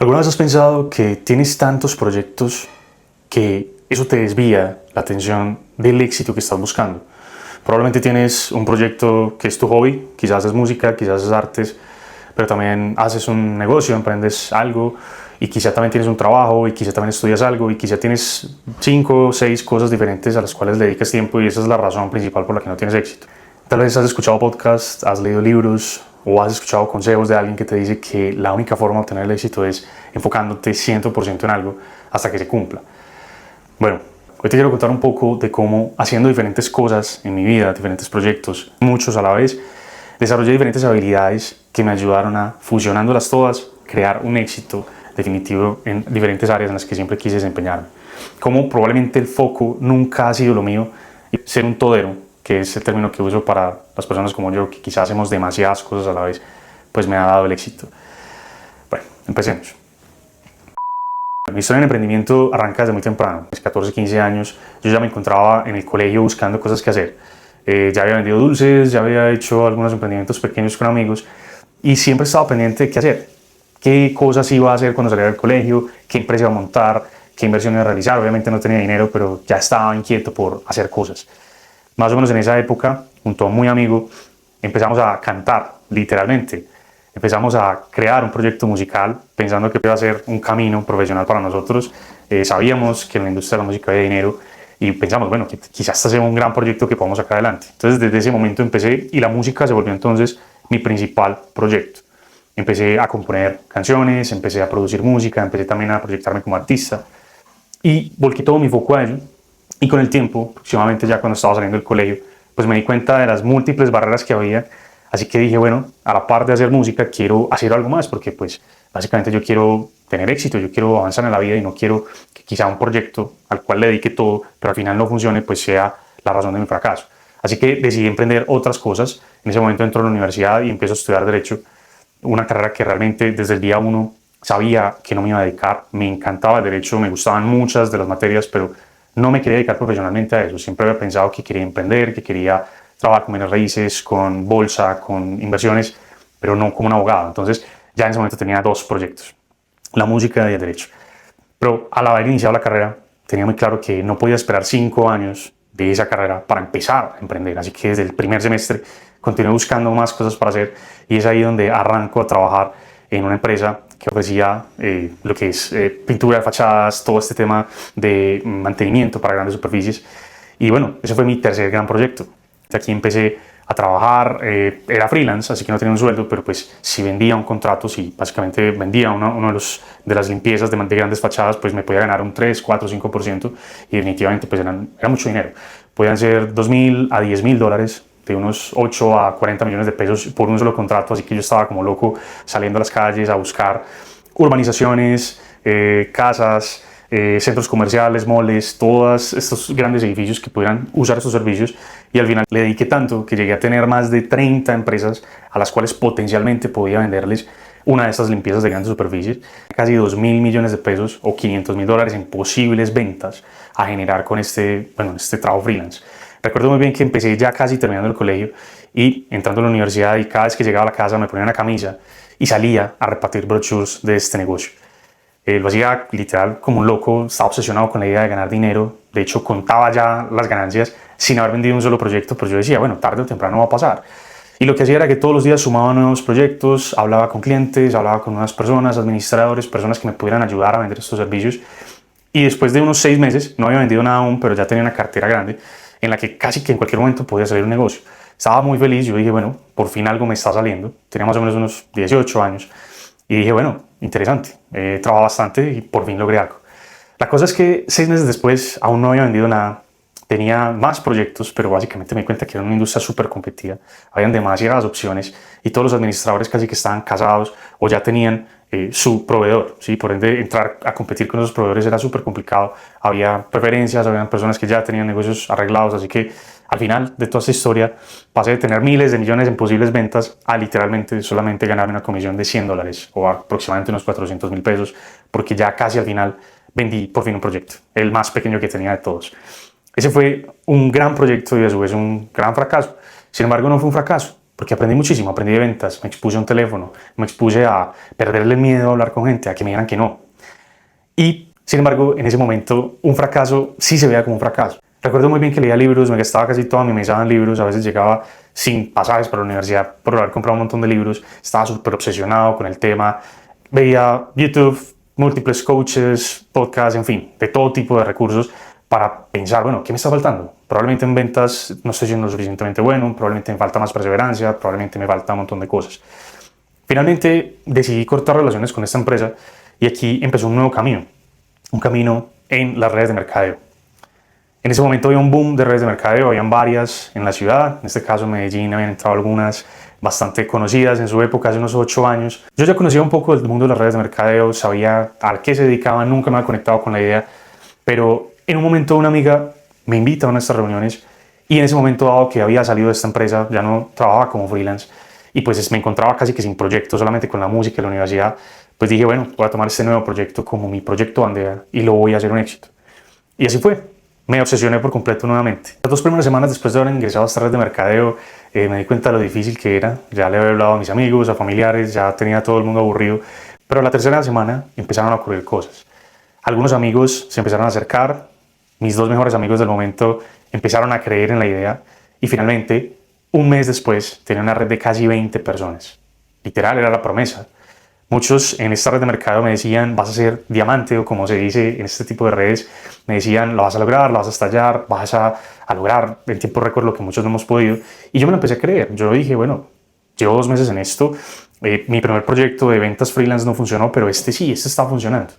¿Alguna vez has pensado que tienes tantos proyectos que eso te desvía la atención del éxito que estás buscando? Probablemente tienes un proyecto que es tu hobby, quizás es música, quizás es artes, pero también haces un negocio, emprendes algo y quizá también tienes un trabajo y quizá también estudias algo y quizá tienes 5 o 6 cosas diferentes a las cuales le dedicas tiempo y esa es la razón principal por la que no tienes éxito. Tal vez has escuchado podcasts, has leído libros o has escuchado consejos de alguien que te dice que la única forma de obtener el éxito es enfocándote 100% en algo hasta que se cumpla. Bueno, hoy te quiero contar un poco de cómo haciendo diferentes cosas en mi vida, diferentes proyectos, muchos a la vez, desarrollé diferentes habilidades que me ayudaron a, fusionándolas todas, crear un éxito definitivo en diferentes áreas en las que siempre quise desempeñarme. Como probablemente el foco nunca ha sido lo mío, y ser un todero, que es el término que uso para las personas como yo, que quizás hacemos demasiadas cosas a la vez, pues me ha dado el éxito. Bueno, empecemos. Mi historia en emprendimiento arranca desde muy temprano, mis 14, 15 años. Yo ya me encontraba en el colegio buscando cosas que hacer. Ya había vendido dulces, ya había hecho algunos emprendimientos pequeños con amigos y siempre estaba pendiente de qué hacer, qué cosas iba a hacer cuando saliera del colegio, qué empresa iba a montar, qué inversión iba a realizar. Obviamente no tenía dinero, pero ya estaba inquieto por hacer cosas. Más o menos en esa época, junto a un muy amigo, empezamos a cantar, literalmente. Empezamos a crear un proyecto musical pensando que iba a ser un camino profesional para nosotros. Sabíamos que en la industria de la música había dinero y pensamos, bueno, que quizás este sea un gran proyecto que podamos sacar adelante. Entonces, desde ese momento empecé y la música se volvió entonces mi principal proyecto. Empecé a componer canciones, empecé a producir música, empecé también a proyectarme como artista y volqué todo mi foco a ello. Y con el tiempo, aproximadamente ya cuando estaba saliendo del colegio, pues me di cuenta de las múltiples barreras que había. Así que dije, bueno, a la par de hacer música, quiero hacer algo más, porque pues básicamente yo quiero tener éxito, yo quiero avanzar en la vida y no quiero que quizá un proyecto al cual le dedique todo, pero al final no funcione, pues sea la razón de mi fracaso. Así que decidí emprender otras cosas. En ese momento entro a la universidad y empiezo a estudiar Derecho, una carrera que realmente desde el día uno sabía que no me iba a dedicar. Me encantaba el Derecho, me gustaban muchas de las materias, pero no me quería dedicar profesionalmente a eso. Siempre había pensado que quería emprender, que quería trabajar con bienes raíces, con bolsa, con inversiones, pero no como un abogado. Entonces ya en ese momento tenía dos proyectos, la música y el derecho. Pero al haber iniciado la carrera tenía muy claro que no podía esperar 5 años de esa carrera para empezar a emprender. Así que desde el primer semestre continué buscando más cosas para hacer y es ahí donde arranco a trabajar en una empresa que ofrecía lo que es pintura de fachadas, todo este tema de mantenimiento para grandes superficies. Y bueno, ese fue mi tercer gran proyecto. Aquí empecé a trabajar, era freelance, así que no tenía un sueldo, pero pues si vendía un contrato, si básicamente vendía uno de las limpiezas de grandes fachadas, pues me podía ganar un 3, 4, 5% y definitivamente pues era mucho dinero. Podían ser $2,000 a $10,000, de unos 8 a 40 millones de pesos por un solo contrato, así que yo estaba como loco saliendo a las calles a buscar urbanizaciones, casas, centros comerciales, moles, todos estos grandes edificios que pudieran usar estos servicios y al final le dediqué tanto que llegué a tener más de 30 empresas a las cuales potencialmente podía venderles una de estas limpiezas de grandes superficies, casi 2,000 millones de pesos o $500,000 en posibles ventas a generar con este trabajo freelance. Recuerdo muy bien que empecé ya casi terminando el colegio y entrando a la universidad y cada vez que llegaba a la casa me ponía una camisa y salía a repartir brochures de este negocio. Lo hacía literal como un loco, estaba obsesionado con la idea de ganar dinero. De hecho, contaba ya las ganancias sin haber vendido un solo proyecto, pero yo decía, bueno, tarde o temprano va a pasar. Y lo que hacía era que todos los días sumaba nuevos proyectos, hablaba con clientes, hablaba con unas personas, administradores, personas que me pudieran ayudar a vender estos servicios. Y después de unos 6 meses, no había vendido nada aún, pero ya tenía una cartera grande en la que casi que en cualquier momento podía salir un negocio. Estaba muy feliz, yo dije, bueno, por fin algo me está saliendo. Tenía más o menos unos 18 años. Y dije, bueno, interesante, he trabajado bastante y por fin logré algo. La cosa es que 6 meses después aún no había vendido nada, tenía más proyectos, pero básicamente me di cuenta que era una industria súper competitiva, habían demasiadas opciones y todos los administradores casi que estaban casados o ya tenían su proveedor, ¿sí? Por ende entrar a competir con esos proveedores era súper complicado, había preferencias, había personas que ya tenían negocios arreglados, así que al final de toda esta historia pasé de tener miles de millones en posibles ventas a literalmente solamente ganarme una comisión de $100 o aproximadamente unos 400,000 pesos, porque ya casi al final vendí por fin un proyecto, el más pequeño que tenía de todos. Ese fue un gran proyecto y a su vez un gran fracaso. Sin embargo, no fue un fracaso, porque aprendí muchísimo, aprendí de ventas, me expuse a un teléfono, me expuse a perderle el miedo a hablar con gente, a que me dijeran que no. Y, sin embargo, en ese momento, un fracaso sí se veía como un fracaso. Recuerdo muy bien que leía libros, me gastaba casi toda mi mesa en libros, a veces llegaba sin pasajes para la universidad por haber comprado un montón de libros, estaba súper obsesionado con el tema, veía YouTube, múltiples coaches, podcasts, en fin, de todo tipo de recursos para pensar, bueno, ¿qué me está faltando? Probablemente en ventas no estoy siendo lo suficientemente bueno, probablemente me falta más perseverancia, probablemente me falta un montón de cosas. Finalmente decidí cortar relaciones con esta empresa y aquí empezó un nuevo camino, un camino en las redes de mercadeo. En ese momento había un boom de redes de mercadeo, habían varias en la ciudad, en este caso en Medellín habían entrado algunas bastante conocidas en su época, hace unos 8 años. Yo ya conocía un poco del mundo de las redes de mercadeo, sabía a qué se dedicaban, nunca me había conectado con la idea, pero en un momento una amiga me invita a una de estas reuniones y en ese momento, dado que había salido de esta empresa, ya no trabajaba como freelance y pues me encontraba casi que sin proyecto, solamente con la música y la universidad, pues dije, bueno, voy a tomar este nuevo proyecto como mi proyecto bandera y lo voy a hacer un éxito. Y así fue. Me obsesioné por completo nuevamente. Las 2 primeras semanas después de haber ingresado a esta red de mercadeo, me di cuenta de lo difícil que era. Ya le había hablado a mis amigos, a familiares, ya tenía a todo el mundo aburrido. Pero la tercera semana empezaron a ocurrir cosas. Algunos amigos se empezaron a acercar, mis 2 mejores amigos del momento empezaron a creer en la idea y finalmente, un mes después, tenía una red de casi 20 personas. Literal, era la promesa. Muchos en esta red de mercado me decían, vas a ser diamante, o como se dice en este tipo de redes, me decían, lo vas a lograr, lo vas a estallar, vas a lograr en tiempo récord lo que muchos no hemos podido. Y yo me lo empecé a creer. Yo dije, bueno, llevo 2 meses en esto, mi primer proyecto de ventas freelance no funcionó, pero este sí, este está funcionando.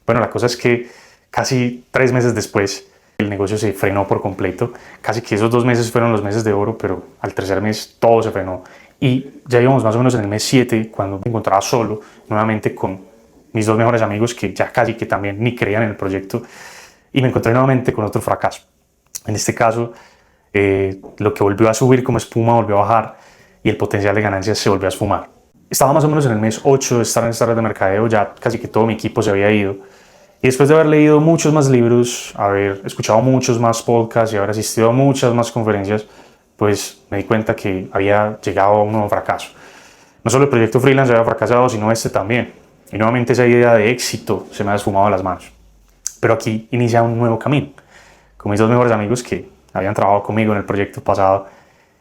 Bueno, la cosa es que casi 3 meses después, el negocio se frenó por completo. Casi que esos 2 meses fueron los meses de oro, pero al tercer mes todo se frenó. Y ya íbamos más o menos en el mes 7 cuando me encontraba solo, nuevamente con mis 2 mejores amigos que ya casi que también ni creían en el proyecto. Y me encontré nuevamente con otro fracaso. En este caso, lo que volvió a subir como espuma volvió a bajar y el potencial de ganancias se volvió a esfumar. Estaba más o menos en el mes 8 de estar en esta red de mercadeo, ya casi que todo mi equipo se había ido. Y después de haber leído muchos más libros, haber escuchado muchos más podcasts y haber asistido a muchas más conferencias, pues me di cuenta que había llegado a un nuevo fracaso. No solo el proyecto freelance había fracasado, sino este también. Y nuevamente esa idea de éxito se me ha esfumado de las manos. Pero aquí inicia un nuevo camino. Con mis 2 mejores amigos que habían trabajado conmigo en el proyecto pasado,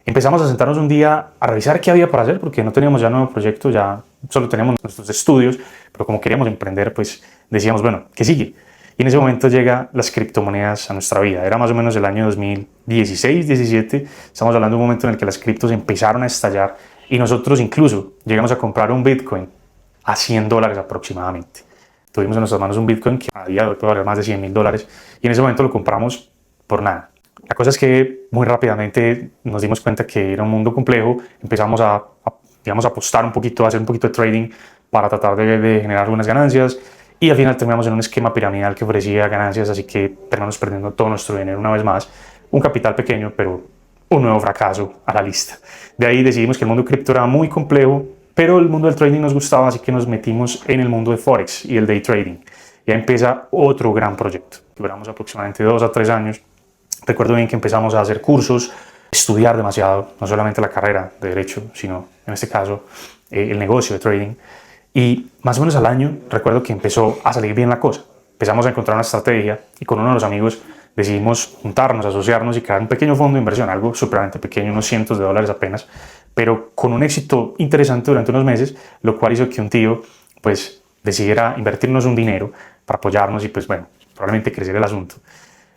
empezamos a sentarnos un día a revisar qué había para hacer, porque no teníamos ya nuevo proyecto, ya solo teníamos nuestros estudios, pero como queríamos emprender, pues decíamos, bueno, ¿qué sigue? Y en ese momento llegan las criptomonedas a nuestra vida. Era más o menos el año 2016-17. Estamos hablando de un momento en el que las criptos empezaron a estallar y nosotros incluso llegamos a comprar un Bitcoin a $100 aproximadamente. Tuvimos en nuestras manos un Bitcoin que a día de hoy puede valer más de $100,000 y en ese momento lo compramos por nada. La cosa es que muy rápidamente nos dimos cuenta que era un mundo complejo, empezamos a digamos, apostar un poquito, a hacer un poquito de trading para tratar de generar algunas ganancias y al final terminamos en un esquema piramidal que ofrecía ganancias, así que terminamos perdiendo todo nuestro dinero una vez más, un capital pequeño, pero un nuevo fracaso a la lista. De ahí decidimos que el mundo cripto era muy complejo, pero el mundo del trading nos gustaba, así que nos metimos en el mundo de Forex y el day trading. Ya empieza otro gran proyecto. Duramos aproximadamente 2 a 3 años. Recuerdo bien que empezamos a hacer cursos, estudiar demasiado, no solamente la carrera de Derecho, sino en este caso el negocio de trading. Y más o menos al año recuerdo que empezó a salir bien la cosa. Empezamos a encontrar una estrategia y con uno de los amigos decidimos juntarnos, asociarnos y crear un pequeño fondo de inversión, algo supremamente pequeño, unos cientos de dólares apenas, pero con un éxito interesante durante unos meses, lo cual hizo que un tío pues decidiera invertirnos un dinero para apoyarnos y pues bueno, probablemente crecer el asunto.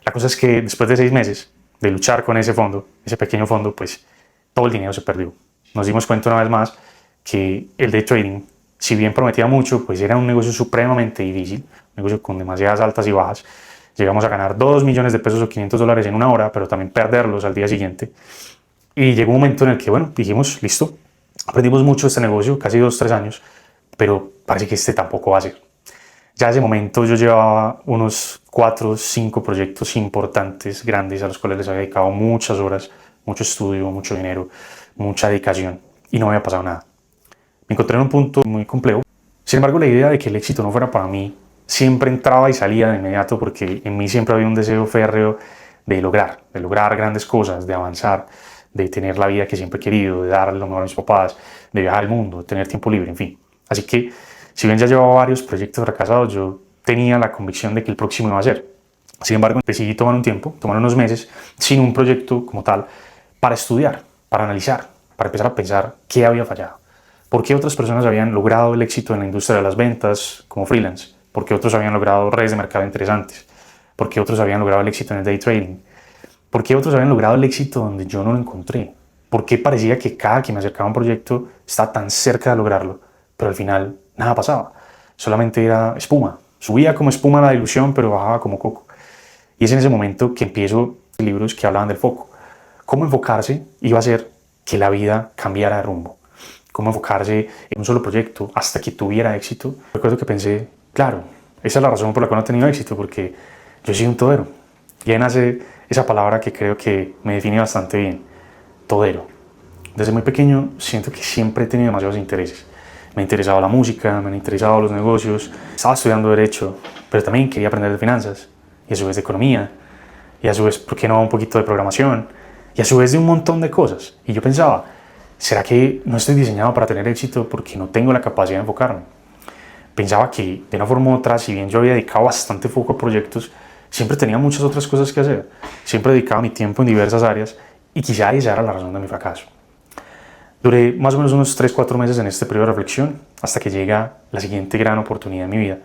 La cosa es que después de 6 meses de luchar con ese fondo, ese pequeño fondo, pues todo el dinero se perdió. Nos dimos cuenta una vez más que el day trading, si bien prometía mucho, pues era un negocio supremamente difícil, un negocio con demasiadas altas y bajas. Llegamos a ganar 2 millones de pesos o $500 en una hora, pero también perderlos al día siguiente. Y llegó un momento en el que, bueno, dijimos, listo, aprendimos mucho de este negocio, casi 2 o 3 años, pero parece que este tampoco va a ser. Ya en ese momento yo llevaba unos 4 o 5 proyectos importantes, grandes, a los cuales les había dedicado muchas horas, mucho estudio, mucho dinero, mucha dedicación, y no había pasado nada. Me encontré en un punto muy complejo. Sin embargo, la idea de que el éxito no fuera para mí siempre entraba y salía de inmediato, porque en mí siempre había un deseo férreo de lograr grandes cosas, de avanzar, de tener la vida que siempre he querido, de darle lo mejor a mis papás, de viajar al mundo, de tener tiempo libre, en fin. Así que, si bien ya llevaba varios proyectos fracasados, yo tenía la convicción de que el próximo iba a ser. Sin embargo, decidí tomar un tiempo, tomar unos meses, sin un proyecto como tal, para estudiar, para analizar, para empezar a pensar qué había fallado. ¿Por qué otras personas habían logrado el éxito en la industria de las ventas como freelance? ¿Por qué otros habían logrado redes de mercado interesantes? ¿Por qué otros habían logrado el éxito en el day trading? ¿Por qué otros habían logrado el éxito donde yo no lo encontré? ¿Por qué parecía que cada que me acercaba a un proyecto estaba tan cerca de lograrlo, pero al final nada pasaba? Solamente era espuma. Subía como espuma la ilusión, pero bajaba como coco. Y es en ese momento que empiezo libros que hablaban del foco. Cómo enfocarse iba a hacer que la vida cambiara de rumbo. Cómo enfocarse en un solo proyecto hasta que tuviera éxito. Recuerdo que pensé, claro, esa es la razón por la cual no he tenido éxito, porque yo soy un todero. Y ahí nace esa palabra que creo que me define bastante bien, todero. Desde muy pequeño siento que siempre he tenido demasiados intereses. Me ha interesado la música, me han interesado los negocios, estaba estudiando Derecho, pero también quería aprender de finanzas, y a su vez de economía, y a su vez, ¿por qué no, un poquito de programación? Y a su vez de un montón de cosas. Y yo pensaba, ¿será que no estoy diseñado para tener éxito porque no tengo la capacidad de enfocarme? Pensaba que, de una forma u otra, si bien yo había dedicado bastante foco a proyectos, siempre tenía muchas otras cosas que hacer. Siempre dedicaba mi tiempo en diversas áreas y quizá esa era la razón de mi fracaso. Duré más o menos unos 3-4 meses en este periodo de reflexión hasta que llega la siguiente gran oportunidad en mi vida,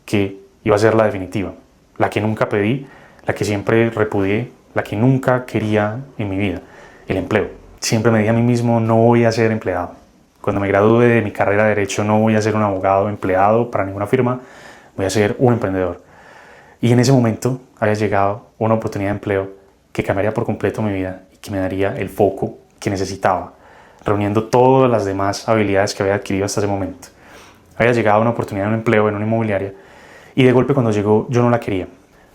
que iba a ser la definitiva, la que nunca pedí, la que siempre repudié, la que nunca quería en mi vida, el empleo. Siempre me dije a mí mismo, no voy a ser empleado. Cuando me gradúe de mi carrera de Derecho no voy a ser un abogado empleado para ninguna firma, voy a ser un emprendedor. Y en ese momento había llegado una oportunidad de empleo que cambiaría por completo mi vida y que me daría el foco que necesitaba, reuniendo todas las demás habilidades que había adquirido hasta ese momento. Había llegado una oportunidad de un empleo en una inmobiliaria y de golpe cuando llegó yo no la quería.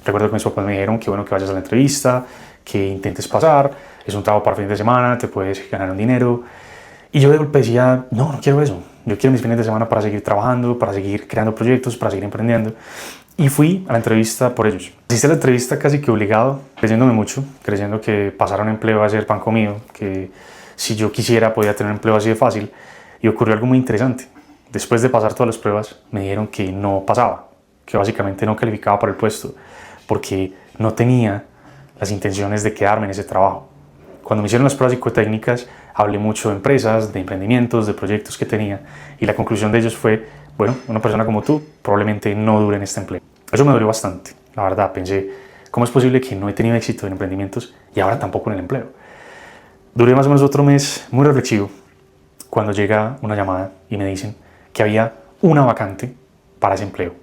Recuerdo que mis papás me dijeron que bueno, que vayas a la entrevista, que intentes pasar, es un trabajo para fin de semana, te puedes ganar un dinero. Y yo de golpe decía, no, no quiero eso. Yo quiero mis fines de semana para seguir trabajando, para seguir creando proyectos, para seguir emprendiendo. Y fui a la entrevista por ellos. Asistí a la entrevista casi que obligado, creyéndome mucho, creyendo que pasar a un empleo va a ser pan comido, que si yo quisiera podía tener un empleo así de fácil. Y ocurrió algo muy interesante. Después de pasar todas las pruebas, me dijeron que no pasaba, que básicamente no calificaba para el puesto, porque no tenía las intenciones de quedarme en ese trabajo. Cuando me hicieron las pruebas psicotécnicas, hablé mucho de empresas, de emprendimientos, de proyectos que tenía, y la conclusión de ellos fue, bueno, una persona como tú probablemente no dure en este empleo. Eso me dolió bastante, la verdad. Pensé, ¿cómo es posible que no he tenido éxito en emprendimientos y ahora tampoco en el empleo? Duré más o menos otro mes muy reflexivo cuando llega una llamada y me dicen que había una vacante para ese empleo,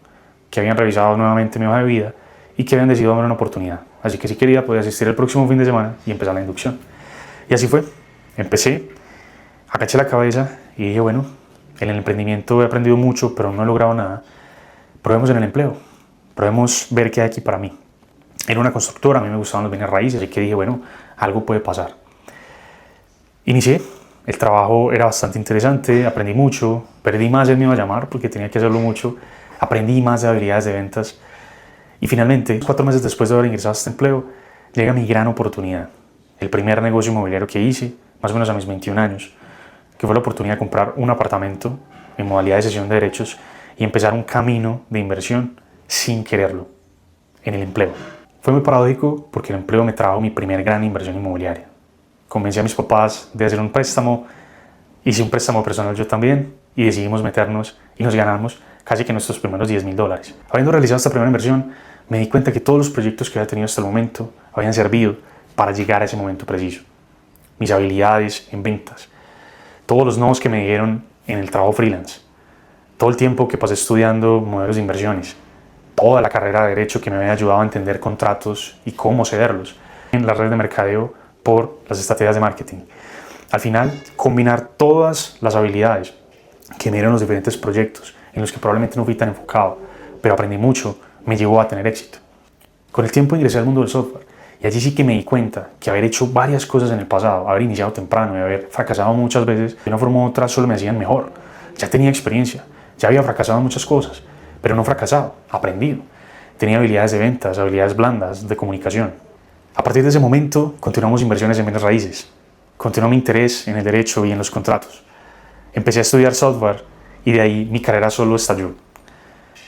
que habían revisado nuevamente mi hoja de vida y que habían decidido darme una oportunidad. Así que si quería podía asistir el próximo fin de semana y empezar la inducción. Y así fue. Empecé, agaché la cabeza y dije, bueno, en el emprendimiento he aprendido mucho, pero no he logrado nada. Probemos en el empleo. Probemos ver qué hay aquí para mí. Era una constructora, a mí me gustaban los bienes raíces, así que dije, bueno, algo puede pasar. Inicié, el trabajo era bastante interesante, aprendí mucho, perdí más el miedo a llamar porque tenía que hacerlo mucho, aprendí más de habilidades de ventas y finalmente, 4 meses después de haber ingresado a este empleo, llega mi gran oportunidad, el primer negocio inmobiliario que hice, más o menos a mis 21 años, que fue la oportunidad de comprar un apartamento en modalidad de cesión de derechos y empezar un camino de inversión sin quererlo, en el empleo. Fue muy paradójico porque el empleo me trajo mi primer gran inversión inmobiliaria. Convencí a mis papás de hacer un préstamo, hice un préstamo personal yo también y decidimos meternos y nos ganamos casi que nuestros primeros $10,000. Habiendo realizado esta primera inversión, me di cuenta que todos los proyectos que había tenido hasta el momento habían servido para llegar a ese momento preciso. Mis habilidades en ventas, todos los nodos que me dieron en el trabajo freelance, todo el tiempo que pasé estudiando modelos de inversiones, toda la carrera de Derecho que me había ayudado a entender contratos y cómo cederlos, en la red de mercadeo por las estrategias de marketing. Al final, combinar todas las habilidades que me dieron los diferentes proyectos en los que probablemente no fui tan enfocado, pero aprendí mucho, me llevó a tener éxito. Con el tiempo ingresé al mundo del software y allí sí que me di cuenta que haber hecho varias cosas en el pasado, haber iniciado temprano y haber fracasado muchas veces, de una forma u otra solo me hacían mejor. Ya tenía experiencia, ya había fracasado en muchas cosas, pero no fracasado, aprendido. Tenía habilidades de ventas, habilidades blandas, de comunicación. A partir de ese momento, continuamos inversiones en bienes raíces. continuó mi interés en el derecho y en los contratos. Empecé a estudiar software y de ahí mi carrera solo estalló.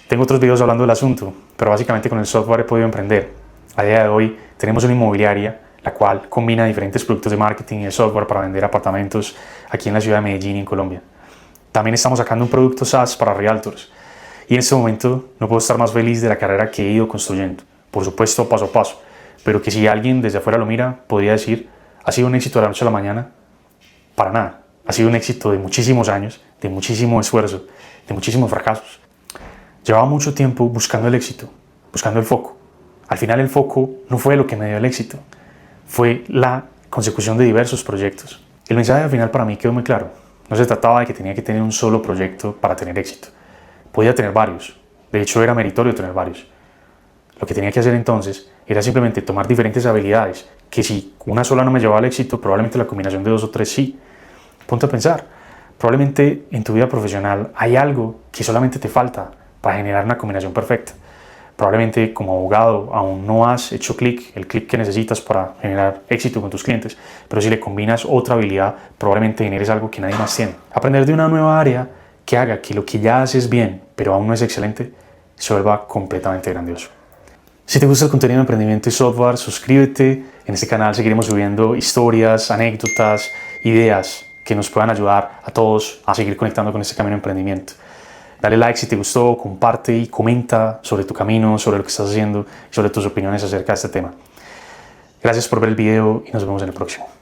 Tengo otros videos hablando del asunto, pero básicamente con el software he podido emprender. A día de hoy tenemos una inmobiliaria, la cual combina diferentes productos de marketing y de software para vender apartamentos aquí en la ciudad de Medellín y en Colombia. También estamos sacando un producto SaaS para realtors. Y en este momento no puedo estar más feliz de la carrera que he ido construyendo. Por supuesto, paso a paso. Pero que si alguien desde afuera lo mira, podría decir, ¿ha sido un éxito de la noche a la mañana? Para nada. Ha sido un éxito de muchísimos años, de muchísimo esfuerzo, de muchísimos fracasos. Llevaba mucho tiempo buscando el éxito, buscando el foco. Al final el foco no fue lo que me dio el éxito, fue la consecución de diversos proyectos. El mensaje al final para mí quedó muy claro. No se trataba de que tenía que tener un solo proyecto para tener éxito. Podía tener varios. De hecho, era meritorio tener varios. Lo que tenía que hacer entonces era simplemente tomar diferentes habilidades, que si una sola no me llevaba al éxito, probablemente la combinación de 2 o 3 sí. Ponte a pensar, probablemente en tu vida profesional hay algo que solamente te falta para generar una combinación perfecta. Probablemente como abogado aún no has hecho el clic que necesitas para generar éxito con tus clientes, pero si le combinas otra habilidad, probablemente generes algo que nadie más tiene. Aprender de una nueva área que haga que lo que ya haces bien, pero aún no es excelente, se vuelva completamente grandioso. Si te gusta el contenido de emprendimiento y software, suscríbete. En este canal seguiremos subiendo historias, anécdotas, ideas que nos puedan ayudar a todos a seguir conectando con este camino de emprendimiento. Dale like si te gustó, comparte y comenta sobre tu camino, sobre lo que estás haciendo y sobre tus opiniones acerca de este tema. Gracias por ver el video y nos vemos en el próximo.